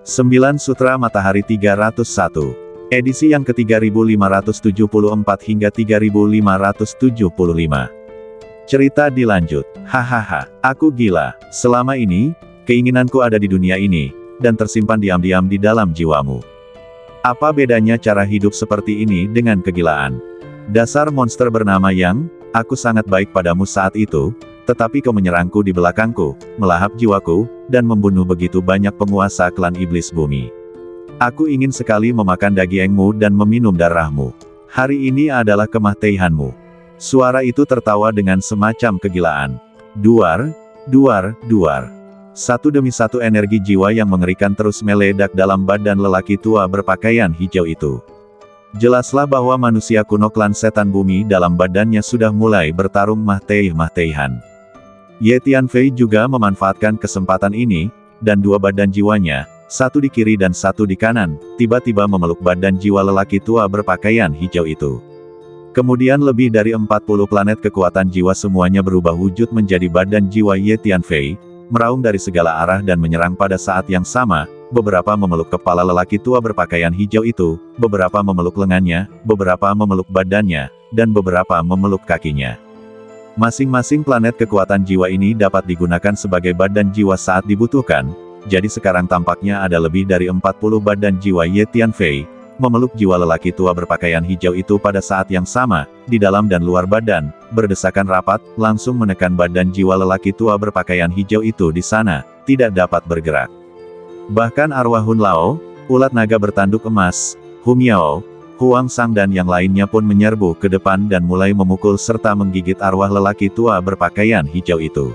9 Sutra Matahari 301. Edisi yang ke-3574 hingga 3575. Cerita dilanjut. Hahaha, aku gila. Selama ini, keinginanku ada di dunia ini, dan tersimpan diam-diam di dalam jiwamu. Apa bedanya cara hidup seperti ini dengan kegilaan? Dasar monster bernama Yang, aku sangat baik padamu saat itu, tetapi kau menyerangku di belakangku, melahap jiwaku, dan membunuh begitu banyak penguasa klan iblis bumi. Aku ingin sekali memakan dagingmu dan meminum darahmu. Hari ini adalah kematianmu. Suara itu tertawa dengan semacam kegilaan. Duar, duar, duar. Satu demi satu energi jiwa yang mengerikan terus meledak dalam badan lelaki tua berpakaian hijau itu. Jelaslah bahwa manusia kuno klan setan bumi dalam badannya sudah mulai bertarung mati-matian. Ye Tianfei juga memanfaatkan kesempatan ini, dan dua badan jiwanya, satu di kiri dan satu di kanan, tiba-tiba memeluk badan jiwa lelaki tua berpakaian hijau itu. Kemudian lebih dari 40 planet kekuatan jiwa semuanya berubah wujud menjadi badan jiwa Ye Tianfei, meraung dari segala arah dan menyerang pada saat yang sama, beberapa memeluk kepala lelaki tua berpakaian hijau itu, beberapa memeluk lengannya, beberapa memeluk badannya, dan beberapa memeluk kakinya. Masing-masing planet kekuatan jiwa ini dapat digunakan sebagai badan jiwa saat dibutuhkan, jadi sekarang tampaknya ada lebih dari 40 badan jiwa Ye Tianfei, memeluk jiwa lelaki tua berpakaian hijau itu pada saat yang sama, di dalam dan luar badan, berdesakan rapat, langsung menekan badan jiwa lelaki tua berpakaian hijau itu di sana, tidak dapat bergerak. Bahkan arwah Hun Lao, ulat naga bertanduk emas, Hu Miao, Huang Sang dan yang lainnya pun menyerbu ke depan dan mulai memukul serta menggigit arwah lelaki tua berpakaian hijau itu.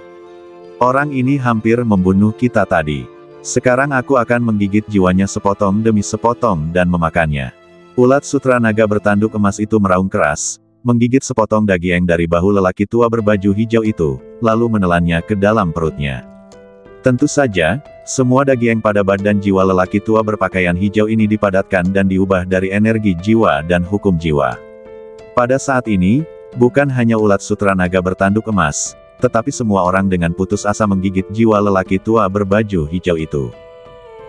Orang ini hampir membunuh kita tadi. Sekarang aku akan menggigit jiwanya sepotong demi sepotong dan memakannya. Ulat sutra naga bertanduk emas itu meraung keras, menggigit sepotong daging dari bahu lelaki tua berbaju hijau itu, lalu menelannya ke dalam perutnya. Tentu saja, semua daging pada badan jiwa lelaki tua berpakaian hijau ini dipadatkan dan diubah dari energi jiwa dan hukum jiwa. Pada saat ini, bukan hanya ulat sutra naga bertanduk emas, tetapi semua orang dengan putus asa menggigit jiwa lelaki tua berbaju hijau itu.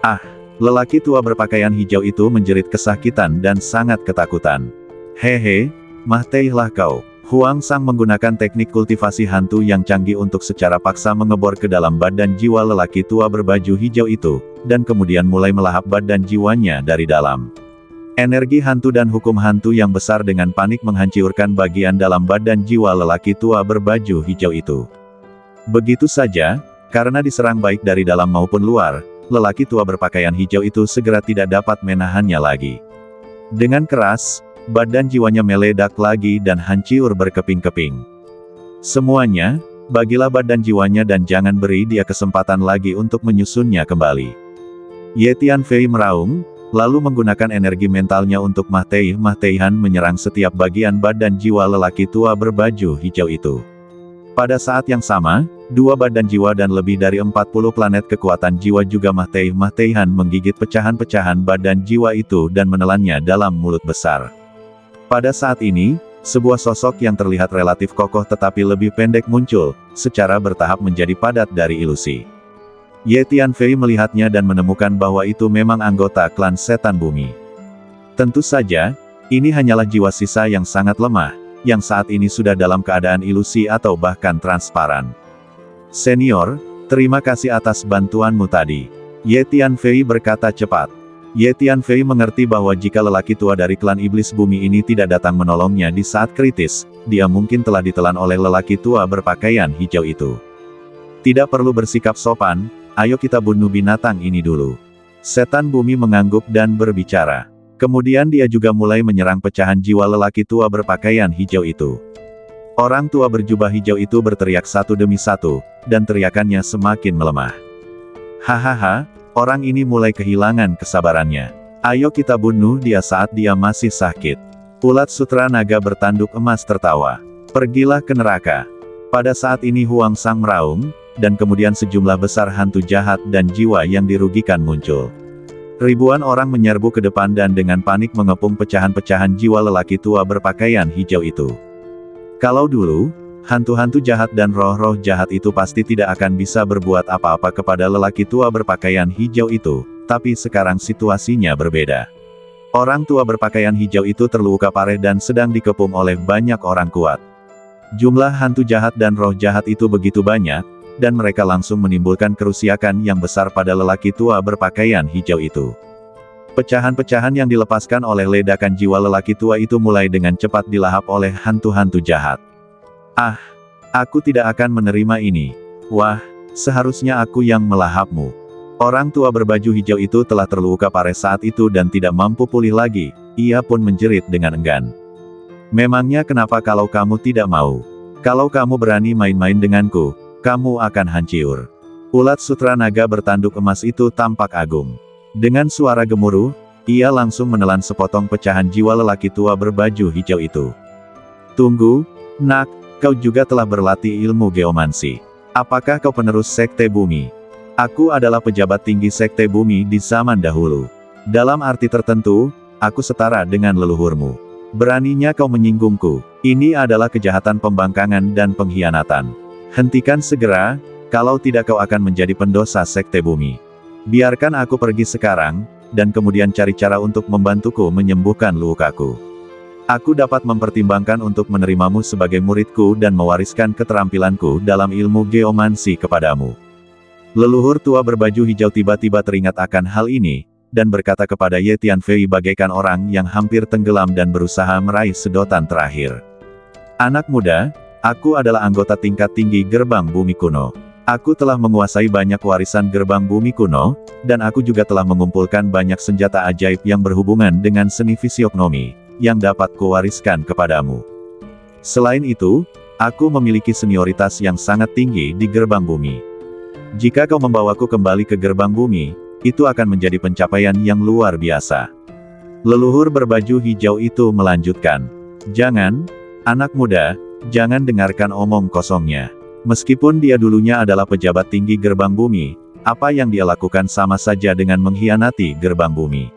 Ah, lelaki tua berpakaian hijau itu menjerit kesakitan dan sangat ketakutan. Hehe, matilah kau. Huang Sang menggunakan teknik kultivasi hantu yang canggih untuk secara paksa mengebor ke dalam badan jiwa lelaki tua berbaju hijau itu, dan kemudian mulai melahap badan jiwanya dari dalam. Energi hantu dan hukum hantu yang besar dengan panik menghancurkan bagian dalam badan jiwa lelaki tua berbaju hijau itu. Begitu saja, karena diserang baik dari dalam maupun luar, lelaki tua berpakaian hijau itu segera tidak dapat menahannya lagi. Dengan keras, badan jiwanya meledak lagi dan hancur berkeping-keping. Semuanya, bagilah badan jiwanya dan jangan beri dia kesempatan lagi untuk menyusunnya kembali. Ye Tianfei meraung, lalu menggunakan energi mentalnya untuk mati-matian menyerang setiap bagian badan jiwa lelaki tua berbaju hijau itu. Pada saat yang sama, dua badan jiwa dan lebih dari 40 planet kekuatan jiwa juga mati-matian menggigit pecahan-pecahan badan jiwa itu dan menelannya dalam mulut besar. Pada saat ini, sebuah sosok yang terlihat relatif kokoh tetapi lebih pendek muncul, secara bertahap menjadi padat dari ilusi. Ye Tianfei melihatnya dan menemukan bahwa itu memang anggota klan setan bumi. Tentu saja, ini hanyalah jiwa sisa yang sangat lemah, yang saat ini sudah dalam keadaan ilusi atau bahkan transparan. Senior, terima kasih atas bantuanmu tadi. Ye Tianfei berkata cepat. Ye Tianfei mengerti bahwa jika lelaki tua dari klan iblis bumi ini tidak datang menolongnya di saat kritis, dia mungkin telah ditelan oleh lelaki tua berpakaian hijau itu. Tidak perlu bersikap sopan, ayo kita bunuh binatang ini dulu. Setan bumi mengangguk dan berbicara. Kemudian dia juga mulai menyerang pecahan jiwa lelaki tua berpakaian hijau itu. Orang tua berjubah hijau itu berteriak satu demi satu, dan teriakannya semakin melemah. Hahaha. Orang ini mulai kehilangan kesabarannya. Ayo kita bunuh dia saat dia masih sakit. Ulat sutra naga bertanduk emas tertawa. Pergilah ke neraka. Pada saat ini Huang Sang meraung, dan kemudian sejumlah besar hantu jahat dan jiwa yang dirugikan muncul. Ribuan orang menyerbu ke depan dan dengan panik mengepung pecahan-pecahan jiwa lelaki tua berpakaian hijau itu. Kalau dulu, hantu-hantu jahat dan roh-roh jahat itu pasti tidak akan bisa berbuat apa-apa kepada lelaki tua berpakaian hijau itu, tapi sekarang situasinya berbeda. Orang tua berpakaian hijau itu terluka parah dan sedang dikepung oleh banyak orang kuat. Jumlah hantu jahat dan roh jahat itu begitu banyak, dan mereka langsung menimbulkan kerusakan yang besar pada lelaki tua berpakaian hijau itu. Pecahan-pecahan yang dilepaskan oleh ledakan jiwa lelaki tua itu mulai dengan cepat dilahap oleh hantu-hantu jahat. Ah, aku tidak akan menerima ini. Wah, seharusnya aku yang melahapmu. Orang tua berbaju hijau itu telah terluka parah saat itu dan tidak mampu pulih lagi, ia pun menjerit dengan enggan. Memangnya kenapa kalau kamu tidak mau? Kalau kamu berani main-main denganku, kamu akan hancur. Ulat sutra naga bertanduk emas itu tampak agung. Dengan suara gemuruh, ia langsung menelan sepotong pecahan jiwa lelaki tua berbaju hijau itu. Tunggu, nak, kau juga telah berlatih ilmu geomansi. Apakah kau penerus Sekte Bumi? Aku adalah pejabat tinggi Sekte Bumi di zaman dahulu. Dalam arti tertentu, aku setara dengan leluhurmu. Beraninya kau menyinggungku. Ini adalah kejahatan pembangkangan dan pengkhianatan. Hentikan segera, kalau tidak kau akan menjadi pendosa Sekte Bumi. Biarkan aku pergi sekarang, dan kemudian cari cara untuk membantuku menyembuhkan lukaku. Aku dapat mempertimbangkan untuk menerimamu sebagai muridku dan mewariskan keterampilanku dalam ilmu geomansi kepadamu. Leluhur tua berbaju hijau tiba-tiba teringat akan hal ini, dan berkata kepada Ye Tianfei bagaikan orang yang hampir tenggelam dan berusaha meraih sedotan terakhir. Anak muda, aku adalah anggota tingkat tinggi Gerbang Bumi Kuno. Aku telah menguasai banyak warisan Gerbang Bumi Kuno, dan aku juga telah mengumpulkan banyak senjata ajaib yang berhubungan dengan seni fisiognomi, yang dapat kuwariskan kepadamu. Selain itu, aku memiliki senioritas yang sangat tinggi di Gerbang Bumi. Jika kau membawaku kembali ke Gerbang Bumi, itu akan menjadi pencapaian yang luar biasa. Leluhur berbaju hijau itu melanjutkan. Jangan, anak muda, jangan dengarkan omong kosongnya. Meskipun dia dulunya adalah pejabat tinggi Gerbang Bumi, apa yang dia lakukan sama saja dengan mengkhianati Gerbang Bumi.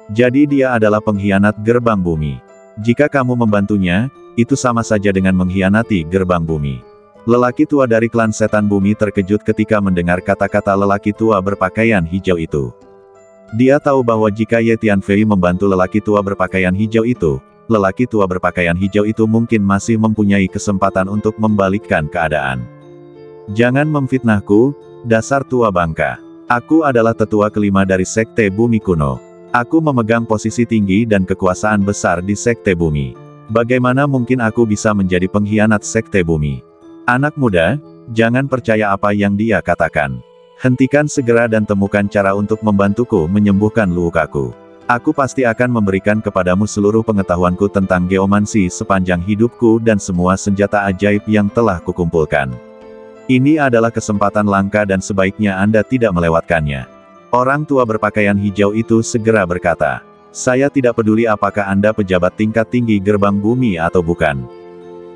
Jadi dia adalah pengkhianat Gerbang Bumi. Jika kamu membantunya, itu sama saja dengan mengkhianati Gerbang Bumi. Lelaki tua dari klan setan bumi terkejut ketika mendengar kata-kata lelaki tua berpakaian hijau itu. Dia tahu bahwa jika Ye Tianfei membantu lelaki tua berpakaian hijau itu, lelaki tua berpakaian hijau itu mungkin masih mempunyai kesempatan untuk membalikkan keadaan. Jangan memfitnahku, dasar tua bangka. Aku adalah tetua kelima dari Sekte Bumi Kuno. Aku memegang posisi tinggi dan kekuasaan besar di Sekte Bumi. Bagaimana mungkin aku bisa menjadi pengkhianat Sekte Bumi? Anak muda, jangan percaya apa yang dia katakan. Hentikan segera dan temukan cara untuk membantuku menyembuhkan lukaku. Aku pasti akan memberikan kepadamu seluruh pengetahuanku tentang geomansi sepanjang hidupku dan semua senjata ajaib yang telah kukumpulkan. Ini adalah kesempatan langka dan sebaiknya Anda tidak melewatkannya. Orang tua berpakaian hijau itu segera berkata, saya tidak peduli apakah Anda pejabat tingkat tinggi Gerbang Bumi atau bukan.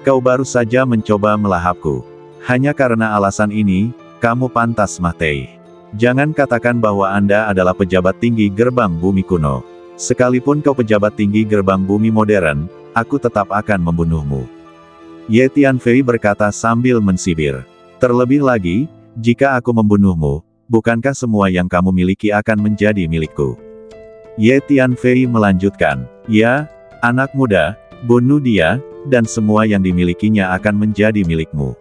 Kau baru saja mencoba melahapku. Hanya karena alasan ini, kamu pantas mati. Jangan katakan bahwa Anda adalah pejabat tinggi Gerbang Bumi Kuno. Sekalipun kau pejabat tinggi Gerbang Bumi Modern, aku tetap akan membunuhmu. Ye Tianfei berkata sambil mensibir. Terlebih lagi, jika aku membunuhmu, bukankah semua yang kamu miliki akan menjadi milikku? Ye Tianfei melanjutkan, ya, anak muda, bunuh dia, dan semua yang dimilikinya akan menjadi milikmu.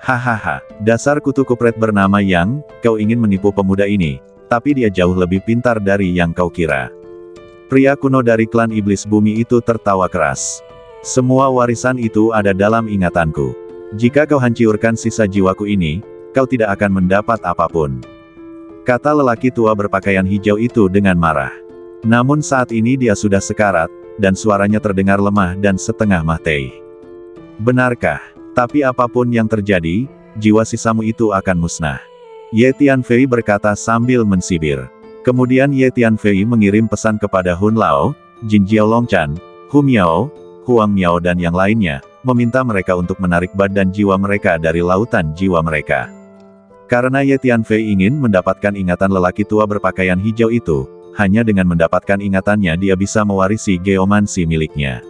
Hahaha, dasar kutu kupret bernama Yang, kau ingin menipu pemuda ini, tapi dia jauh lebih pintar dari yang kau kira. Pria kuno dari klan iblis bumi itu tertawa keras. Semua warisan itu ada dalam ingatanku. Jika kau hancurkan sisa jiwaku ini, kau tidak akan mendapat apapun. Kata lelaki tua berpakaian hijau itu dengan marah. Namun saat ini dia sudah sekarat, dan suaranya terdengar lemah dan setengah mati. Benarkah? Tapi apapun yang terjadi, jiwa sisamu itu akan musnah. Ye Tianfei berkata sambil mensibir. Kemudian Ye Tianfei mengirim pesan kepada Hun Lao, Jin Jiaolongchan, Hu Miao, Huang Miao dan yang lainnya, meminta mereka untuk menarik badan jiwa mereka dari lautan jiwa mereka. Karena Ye Tianfei ingin mendapatkan ingatan lelaki tua berpakaian hijau itu, hanya dengan mendapatkan ingatannya dia bisa mewarisi geomansi miliknya.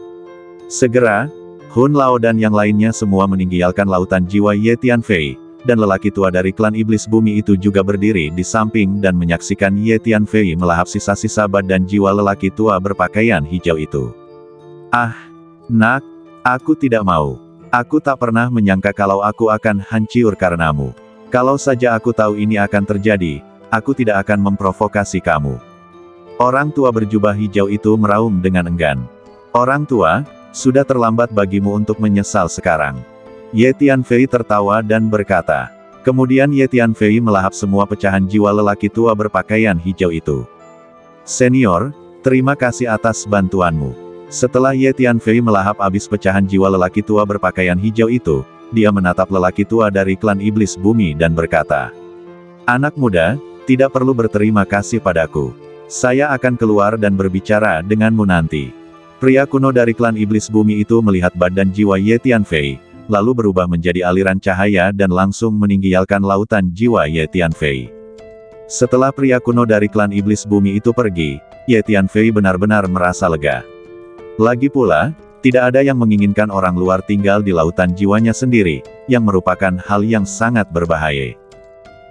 Segera, Hun Lao dan yang lainnya semua meninggalkan lautan jiwa Ye Tianfei, dan lelaki tua dari klan iblis bumi itu juga berdiri di samping dan menyaksikan Ye Tianfei melahap sisa-sisa badan jiwa lelaki tua berpakaian hijau itu. Ah, nak, aku tidak mau. Aku tak pernah menyangka kalau aku akan hancur karenamu. Kalau saja aku tahu ini akan terjadi, aku tidak akan memprovokasi kamu. Orang tua berjubah hijau itu meraung dengan enggan. Orang tua, sudah terlambat bagimu untuk menyesal sekarang. Ye Tianfei tertawa dan berkata. Kemudian Ye Tianfei melahap semua pecahan jiwa lelaki tua berpakaian hijau itu. Senior, terima kasih atas bantuanmu. Setelah Ye Tianfei melahap habis pecahan jiwa lelaki tua berpakaian hijau itu, dia menatap lelaki tua dari klan iblis bumi dan berkata, "Anak muda, tidak perlu berterima kasih padaku. Saya akan keluar dan berbicara denganmu nanti." Pria kuno dari klan iblis bumi itu melihat badan jiwa Ye Tianfei, lalu berubah menjadi aliran cahaya dan langsung meninggalkan lautan jiwa Ye Tianfei. Setelah pria kuno dari klan iblis bumi itu pergi, Ye Tianfei benar-benar merasa lega. Lagi pula, tidak ada yang menginginkan orang luar tinggal di lautan jiwanya sendiri, yang merupakan hal yang sangat berbahaya.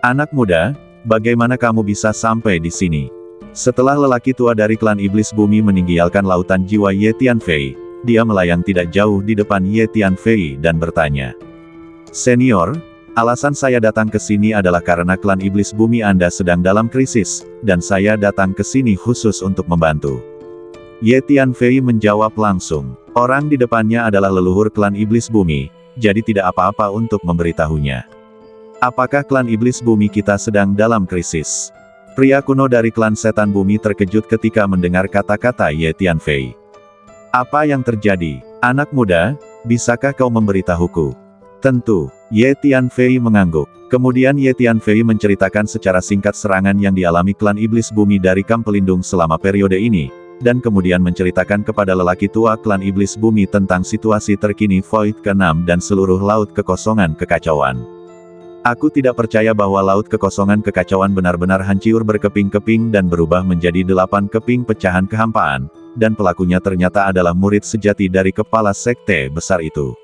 Anak muda, bagaimana kamu bisa sampai di sini? Setelah lelaki tua dari klan iblis bumi meninggalkan lautan jiwa Ye Tianfei, dia melayang tidak jauh di depan Ye Tianfei dan bertanya, "Senior, alasan saya datang ke sini adalah karena klan iblis bumi Anda sedang dalam krisis, dan saya datang ke sini khusus untuk membantu." Ye Tianfei menjawab langsung. Orang di depannya adalah leluhur klan iblis bumi, jadi tidak apa-apa untuk memberitahunya. "Apakah klan iblis bumi kita sedang dalam krisis?" Pria kuno dari klan setan bumi terkejut ketika mendengar kata-kata Ye Tianfei. "Apa yang terjadi, anak muda? Bisakah kau memberitahuku?" "Tentu." Ye Tianfei mengangguk. Kemudian Ye Tianfei menceritakan secara singkat serangan yang dialami klan iblis bumi dari kamp pelindung selama periode ini, dan kemudian menceritakan kepada lelaki tua klan iblis bumi tentang situasi terkini Void ke-6 dan seluruh laut kekosongan kekacauan. "Aku tidak percaya bahwa laut kekosongan kekacauan benar-benar hancur berkeping-keping dan berubah menjadi 8 keping pecahan kehampaan, dan pelakunya ternyata adalah murid sejati dari kepala sekte besar itu."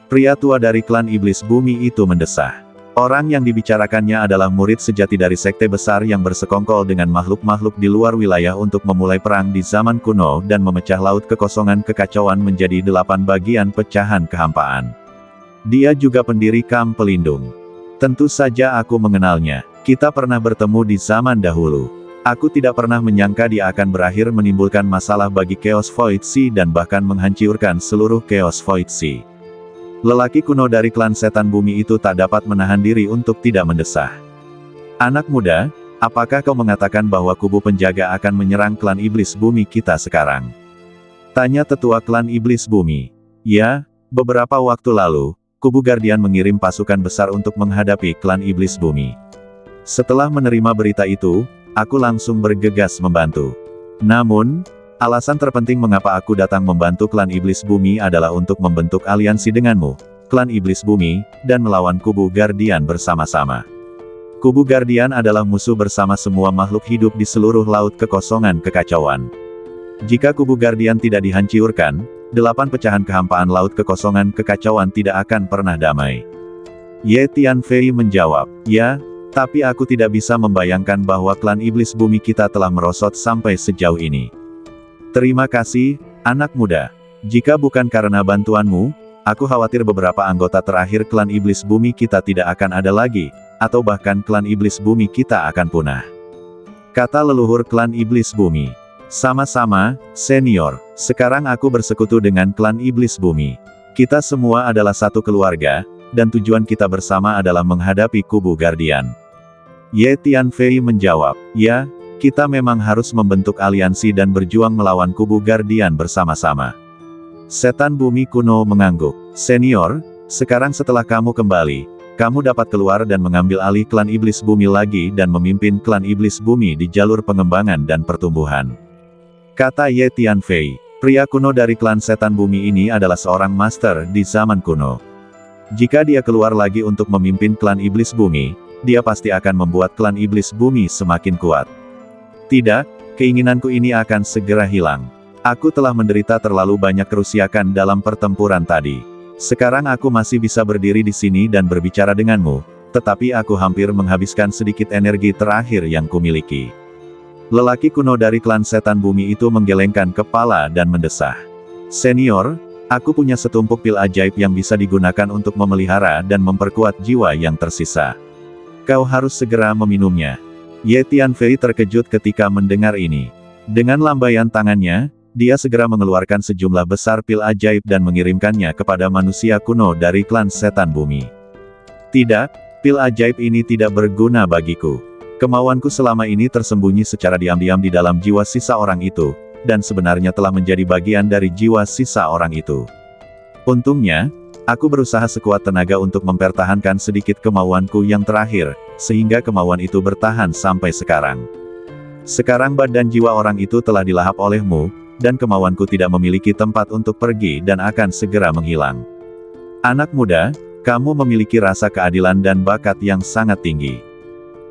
Pria tua dari klan iblis bumi itu mendesah. Orang yang dibicarakannya adalah murid sejati dari sekte besar yang bersekongkol dengan makhluk-makhluk di luar wilayah untuk memulai perang di zaman kuno dan memecah laut kekosongan kekacauan menjadi 8 bagian pecahan kehampaan. Dia juga pendiri kamp pelindung. "Tentu saja aku mengenalnya. Kita pernah bertemu di zaman dahulu. Aku tidak pernah menyangka dia akan berakhir menimbulkan masalah bagi Chaos Void Sea dan bahkan menghancurkan seluruh Chaos Void Sea." Lelaki kuno dari klan setan bumi itu tak dapat menahan diri untuk tidak mendesah. "Anak muda, apakah kau mengatakan bahwa kubu penjaga akan menyerang klan iblis bumi kita sekarang?" tanya tetua klan iblis bumi. "Ya, beberapa waktu lalu, kubu Guardian mengirim pasukan besar untuk menghadapi klan iblis bumi. Setelah menerima berita itu, aku langsung bergegas membantu. Namun, alasan terpenting mengapa aku datang membantu klan iblis bumi adalah untuk membentuk aliansi denganmu, klan iblis bumi, dan melawan kubu Guardian bersama-sama. Kubu Guardian adalah musuh bersama semua makhluk hidup di seluruh laut kekosongan kekacauan. Jika kubu Guardian tidak dihancurkan, 8 pecahan kehampaan laut kekosongan kekacauan tidak akan pernah damai." Ye Tianfei menjawab, "Ya, tapi aku tidak bisa membayangkan bahwa klan iblis bumi kita telah merosot sampai sejauh ini. Terima kasih, anak muda. Jika bukan karena bantuanmu, aku khawatir beberapa anggota terakhir klan iblis bumi kita tidak akan ada lagi, atau bahkan klan iblis bumi kita akan punah," kata leluhur klan iblis bumi. "Sama-sama, senior. Sekarang aku bersekutu dengan klan iblis bumi. Kita semua adalah satu keluarga, dan tujuan kita bersama adalah menghadapi kubu Guardian." Ye Tianfei menjawab, "Ya, kita memang harus membentuk aliansi dan berjuang melawan kubu Guardian bersama-sama." Setan bumi kuno mengangguk. "Senior, sekarang setelah kamu kembali, kamu dapat keluar dan mengambil alih klan iblis bumi lagi dan memimpin klan iblis bumi di jalur pengembangan dan pertumbuhan," kata Ye Tianfei. Pria kuno dari klan setan bumi ini adalah seorang master di zaman kuno. Jika dia keluar lagi untuk memimpin klan iblis bumi, dia pasti akan membuat klan iblis bumi semakin kuat. "Tidak, keinginanku ini akan segera hilang. Aku telah menderita terlalu banyak kerusakan dalam pertempuran tadi. Sekarang aku masih bisa berdiri di sini dan berbicara denganmu, tetapi aku hampir menghabiskan sedikit energi terakhir yang kumiliki. Lelaki kuno dari klan setan bumi itu menggelengkan kepala dan mendesah. Senior, aku punya setumpuk pil ajaib yang bisa digunakan untuk memelihara dan memperkuat jiwa yang tersisa. Kau harus segera meminumnya. Ye Tianfei terkejut ketika mendengar ini. Dengan lambaian tangannya, dia segera mengeluarkan sejumlah besar pil ajaib dan mengirimkannya kepada manusia kuno dari klan setan bumi. Tidak, pil ajaib ini tidak berguna bagiku. Kemauanku selama ini tersembunyi secara diam-diam di dalam jiwa sisa orang itu, dan sebenarnya telah menjadi bagian dari jiwa sisa orang itu. Untungnya, aku berusaha sekuat tenaga untuk mempertahankan sedikit kemauanku yang terakhir, sehingga kemauan itu bertahan sampai sekarang. Sekarang badan jiwa orang itu telah dilahap olehmu, dan kemauanku tidak memiliki tempat untuk pergi dan akan segera menghilang. Anak muda, kamu memiliki rasa keadilan dan bakat yang sangat tinggi.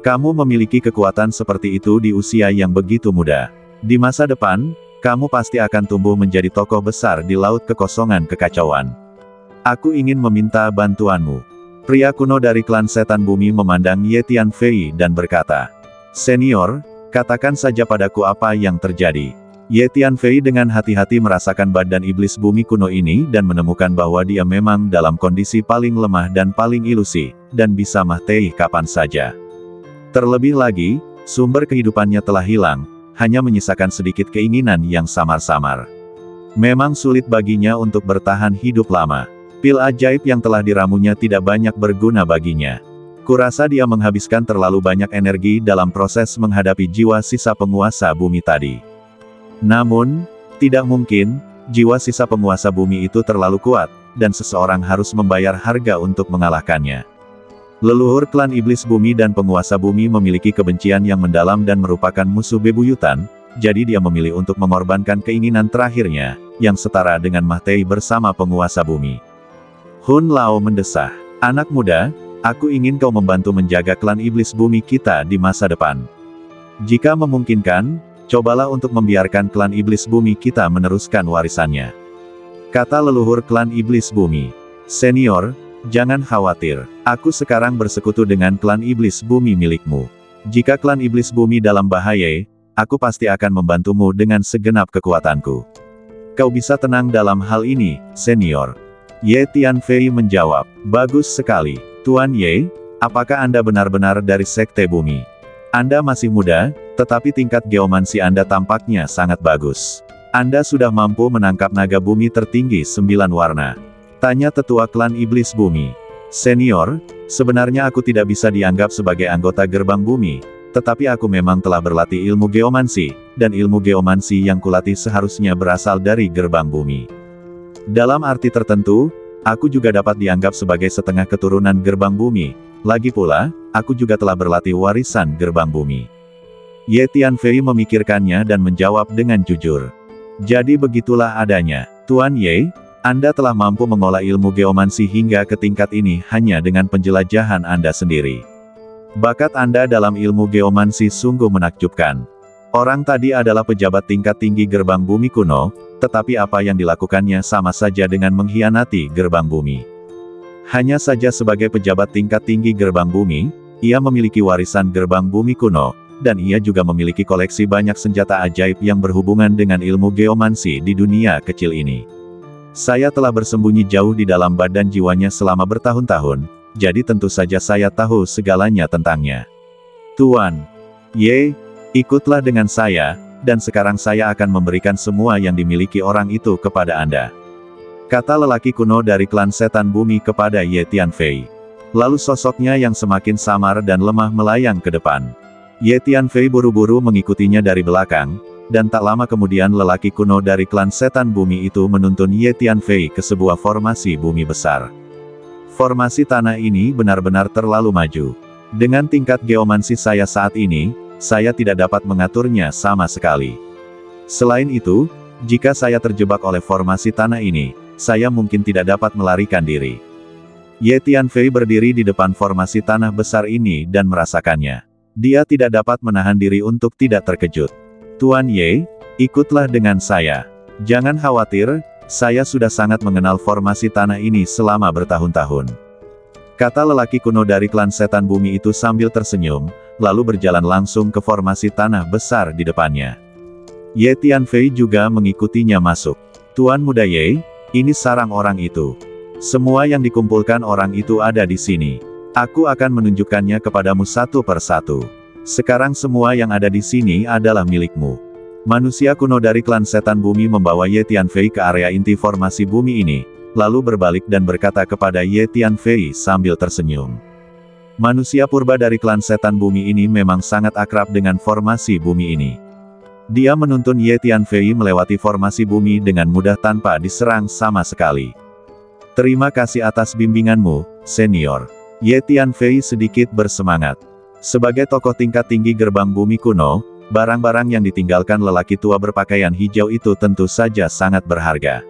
Kamu memiliki kekuatan seperti itu di usia yang begitu muda. Di masa depan, kamu pasti akan tumbuh menjadi tokoh besar di laut kekosongan kekacauan. Aku ingin meminta bantuanmu. Pria kuno dari klan setan bumi memandang Ye Tianfei dan berkata, Senior, katakan saja padaku apa yang terjadi. Ye Tianfei dengan hati-hati merasakan badan iblis bumi kuno ini dan menemukan bahwa dia memang dalam kondisi paling lemah dan paling ilusi, dan bisa mati kapan saja. Terlebih lagi, sumber kehidupannya telah hilang, hanya menyisakan sedikit keinginan yang samar-samar. Memang sulit baginya untuk bertahan hidup lama. Pil ajaib yang telah diramunya tidak banyak berguna baginya. Kurasa dia menghabiskan terlalu banyak energi dalam proses menghadapi jiwa sisa penguasa bumi tadi. Namun, tidak mungkin, jiwa sisa penguasa bumi itu terlalu kuat, dan seseorang harus membayar harga untuk mengalahkannya. Leluhur klan iblis bumi dan penguasa bumi memiliki kebencian yang mendalam dan merupakan musuh bebuyutan, jadi dia memilih untuk mengorbankan keinginan terakhirnya, yang setara dengan mati bersama penguasa bumi. Hun Lao mendesah, anak muda, aku ingin kau membantu menjaga klan iblis bumi kita di masa depan. Jika memungkinkan, cobalah untuk membiarkan klan iblis bumi kita meneruskan warisannya. Kata leluhur klan iblis bumi. Senior, jangan khawatir, aku sekarang bersekutu dengan klan iblis bumi milikmu. Jika klan iblis bumi dalam bahaya, aku pasti akan membantumu dengan segenap kekuatanku. Kau bisa tenang dalam hal ini, senior. Ye Tianfei menjawab, bagus sekali, Tuan Ye, apakah Anda benar-benar dari sekte bumi? Anda masih muda, tetapi tingkat geomansi Anda tampaknya sangat bagus. Anda sudah mampu menangkap naga bumi tertinggi 9 warna. Tanya tetua klan iblis bumi. Senior, sebenarnya aku tidak bisa dianggap sebagai anggota gerbang bumi, tetapi aku memang telah berlatih ilmu geomansi, dan ilmu geomansi yang kulatih seharusnya berasal dari gerbang bumi. Dalam arti tertentu, aku juga dapat dianggap sebagai setengah keturunan gerbang bumi. Lagi pula, aku juga telah berlatih warisan gerbang bumi. Ye Tianfei memikirkannya dan menjawab dengan jujur. Jadi begitulah adanya, Tuan Ye, Anda telah mampu mengolah ilmu geomansi hingga ke tingkat ini hanya dengan penjelajahan Anda sendiri. Bakat Anda dalam ilmu geomansi sungguh menakjubkan. Orang tadi adalah pejabat tingkat tinggi gerbang bumi kuno, tetapi apa yang dilakukannya sama saja dengan mengkhianati gerbang bumi. Hanya saja sebagai pejabat tingkat tinggi gerbang bumi, ia memiliki warisan gerbang bumi kuno, dan ia juga memiliki koleksi banyak senjata ajaib yang berhubungan dengan ilmu geomansi di dunia kecil ini. Saya telah bersembunyi jauh di dalam badan jiwanya selama bertahun-tahun, jadi tentu saja saya tahu segalanya tentangnya. Tuan Ye, ikutlah dengan saya, dan sekarang saya akan memberikan semua yang dimiliki orang itu kepada Anda. Kata lelaki kuno dari klan setan bumi kepada Ye Tianfei. Lalu sosoknya yang semakin samar dan lemah melayang ke depan. Ye Tianfei buru-buru mengikutinya dari belakang, dan tak lama kemudian lelaki kuno dari klan setan bumi itu menuntun Ye Tianfei ke sebuah formasi bumi besar. Formasi tanah ini benar-benar terlalu maju. Dengan tingkat geomansi saya saat ini, saya tidak dapat mengaturnya sama sekali. Selain itu, jika saya terjebak oleh formasi tanah ini, saya mungkin tidak dapat melarikan diri. Ye Tianfei berdiri di depan formasi tanah besar ini dan merasakannya. Dia tidak dapat menahan diri untuk tidak terkejut. Tuan Ye, ikutlah dengan saya. Jangan khawatir, saya sudah sangat mengenal formasi tanah ini selama bertahun-tahun. Kata lelaki kuno dari klan setan bumi itu sambil tersenyum, lalu berjalan langsung ke formasi tanah besar di depannya. Ye Tianfei juga mengikutinya masuk. Tuan Muda Ye, ini sarang orang itu. Semua yang dikumpulkan orang itu ada di sini. Aku akan menunjukkannya kepadamu satu per satu. Sekarang semua yang ada di sini adalah milikmu. Manusia kuno dari klan setan bumi membawa Ye Tianfei ke area inti formasi bumi ini, lalu berbalik dan berkata kepada Ye Tianfei sambil tersenyum. Manusia purba dari klan setan bumi ini memang sangat akrab dengan formasi bumi ini. Dia menuntun Ye Tianfei melewati formasi bumi dengan mudah tanpa diserang sama sekali. Terima kasih atas bimbinganmu, senior. Ye Tianfei sedikit bersemangat. Sebagai tokoh tingkat tinggi gerbang bumi kuno, barang-barang yang ditinggalkan lelaki tua berpakaian hijau itu tentu saja sangat berharga.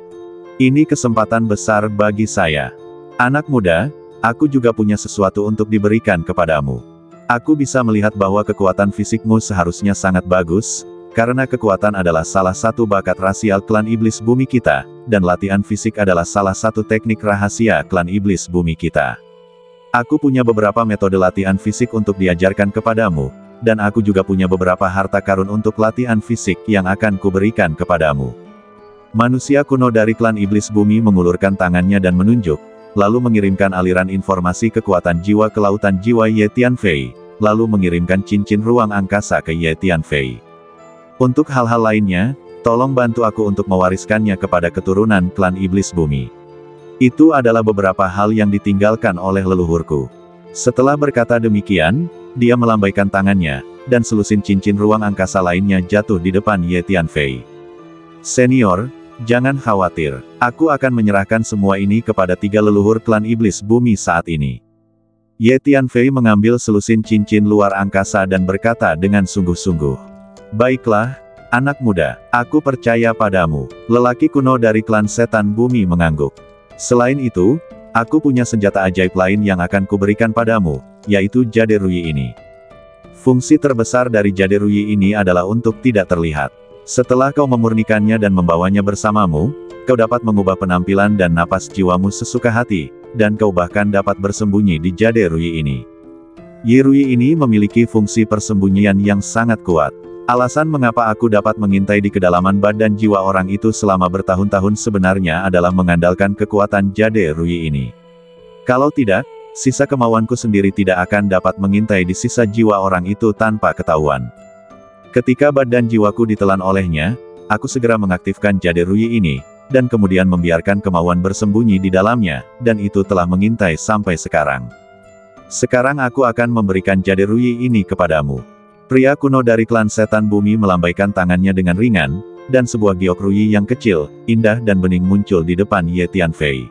Ini kesempatan besar bagi saya. Anak muda, aku juga punya sesuatu untuk diberikan kepadamu. Aku bisa melihat bahwa kekuatan fisikmu seharusnya sangat bagus, karena kekuatan adalah salah satu bakat rasial klan iblis bumi kita, dan latihan fisik adalah salah satu teknik rahasia klan iblis bumi kita. Aku punya beberapa metode latihan fisik untuk diajarkan kepadamu, dan aku juga punya beberapa harta karun untuk latihan fisik yang akan kuberikan kepadamu. Manusia kuno dari klan iblis bumi mengulurkan tangannya dan menunjuk, lalu mengirimkan aliran informasi kekuatan jiwa ke lautan jiwa Ye Tianfei, lalu mengirimkan cincin ruang angkasa ke Ye Tianfei. Untuk hal-hal lainnya, tolong bantu aku untuk mewariskannya kepada keturunan klan iblis bumi. Itu adalah beberapa hal yang ditinggalkan oleh leluhurku. Setelah berkata demikian, dia melambaikan tangannya, dan selusin cincin ruang angkasa lainnya jatuh di depan Ye Tianfei. Senior, jangan khawatir, aku akan menyerahkan semua ini kepada 3 leluhur klan iblis bumi saat ini. Ye Tianfei mengambil selusin cincin luar angkasa dan berkata dengan sungguh-sungguh. Baiklah, anak muda, aku percaya padamu. Lelaki kuno dari klan setan bumi mengangguk. Selain itu, aku punya senjata ajaib lain yang akan kuberikan padamu, yaitu Jade Ruyi ini. Fungsi terbesar dari Jade Ruyi ini adalah untuk tidak terlihat. Setelah kau memurnikannya dan membawanya bersamamu, kau dapat mengubah penampilan dan napas jiwamu sesuka hati, dan kau bahkan dapat bersembunyi di Jade Ruyi ini. Yi Ruyi ini memiliki fungsi persembunyian yang sangat kuat. Alasan mengapa aku dapat mengintai di kedalaman badan jiwa orang itu selama bertahun-tahun sebenarnya adalah mengandalkan kekuatan Jade Ruyi ini. Kalau tidak, sisa kemauanku sendiri tidak akan dapat mengintai di sisa jiwa orang itu tanpa ketahuan. Ketika badan jiwaku ditelan olehnya, aku segera mengaktifkan Jade Ruyi ini, dan kemudian membiarkan kemauan bersembunyi di dalamnya, dan itu telah mengintai sampai sekarang. Sekarang aku akan memberikan Jade Ruyi ini kepadamu. Pria kuno dari klan setan bumi melambaikan tangannya dengan ringan, dan sebuah giok ruyi yang kecil, indah dan bening muncul di depan Ye Tianfei.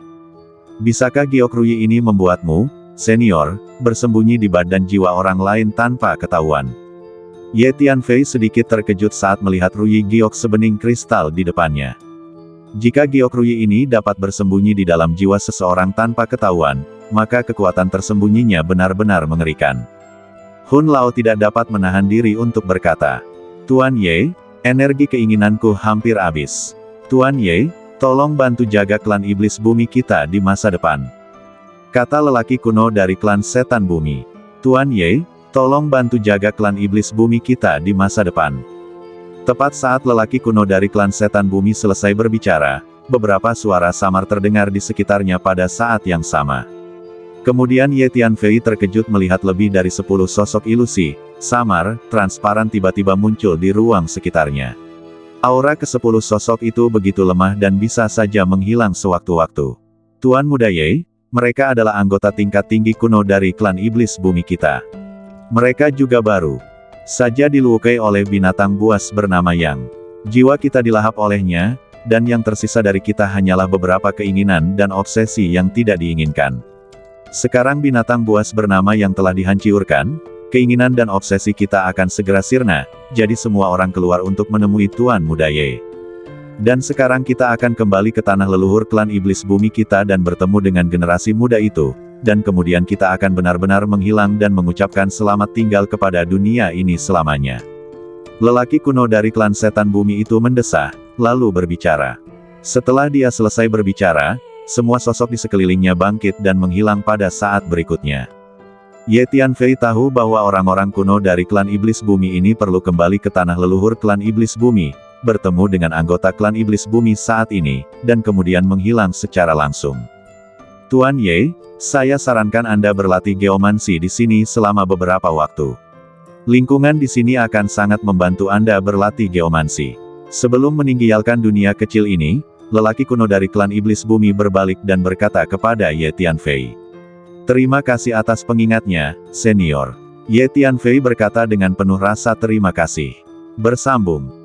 Bisakah giok ruyi ini membuatmu, senior, bersembunyi di badan jiwa orang lain tanpa ketahuan? Ye Tianfei sedikit terkejut saat melihat ruyi giok sebening kristal di depannya. Jika giok ruyi ini dapat bersembunyi di dalam jiwa seseorang tanpa ketahuan, maka kekuatan tersembunyinya benar-benar mengerikan. Hun Lao tidak dapat menahan diri untuk berkata, Tuan Ye, energi keinginanku hampir habis. Tuan Ye, tolong bantu jaga klan iblis bumi kita di masa depan. Kata lelaki kuno dari klan setan bumi. Tuan Ye, tolong bantu jaga klan iblis bumi kita di masa depan. Tepat saat lelaki kuno dari klan setan bumi selesai berbicara, beberapa suara samar terdengar di sekitarnya pada saat yang sama. Kemudian Ye Tianfei terkejut melihat lebih dari 10 sosok ilusi, samar, transparan tiba-tiba muncul di ruang sekitarnya. Aura ke-10 sosok itu begitu lemah dan bisa saja menghilang sewaktu-waktu. Tuan Muda Ye, mereka adalah anggota tingkat tinggi kuno dari klan iblis bumi kita. Mereka juga baru saja dilukai oleh binatang buas bernama Yang. Jiwa kita dilahap olehnya, dan yang tersisa dari kita hanyalah beberapa keinginan dan obsesi yang tidak diinginkan. Sekarang binatang buas bernama Yang telah dihancurkan, keinginan dan obsesi kita akan segera sirna, jadi semua orang keluar untuk menemui Tuan Muda Ye. Dan sekarang kita akan kembali ke tanah leluhur klan iblis bumi kita dan bertemu dengan generasi muda itu, dan kemudian kita akan benar-benar menghilang dan mengucapkan selamat tinggal kepada dunia ini selamanya. Lelaki kuno dari klan setan bumi itu mendesah, lalu berbicara. Setelah dia selesai berbicara, semua sosok di sekelilingnya bangkit dan menghilang pada saat berikutnya. Ye Tianfei tahu bahwa orang-orang kuno dari klan Iblis Bumi ini perlu kembali ke tanah leluhur klan Iblis Bumi, bertemu dengan anggota klan Iblis Bumi saat ini, dan kemudian menghilang secara langsung. Tuan Ye, saya sarankan Anda berlatih geomansi di sini selama beberapa waktu. Lingkungan di sini akan sangat membantu Anda berlatih geomansi. Sebelum meninggalkan dunia kecil ini, lelaki kuno dari klan Iblis Bumi berbalik dan berkata kepada Ye Tianfei. Terima kasih atas pengingatnya, senior. Ye Tianfei berkata dengan penuh rasa terima kasih. Bersambung.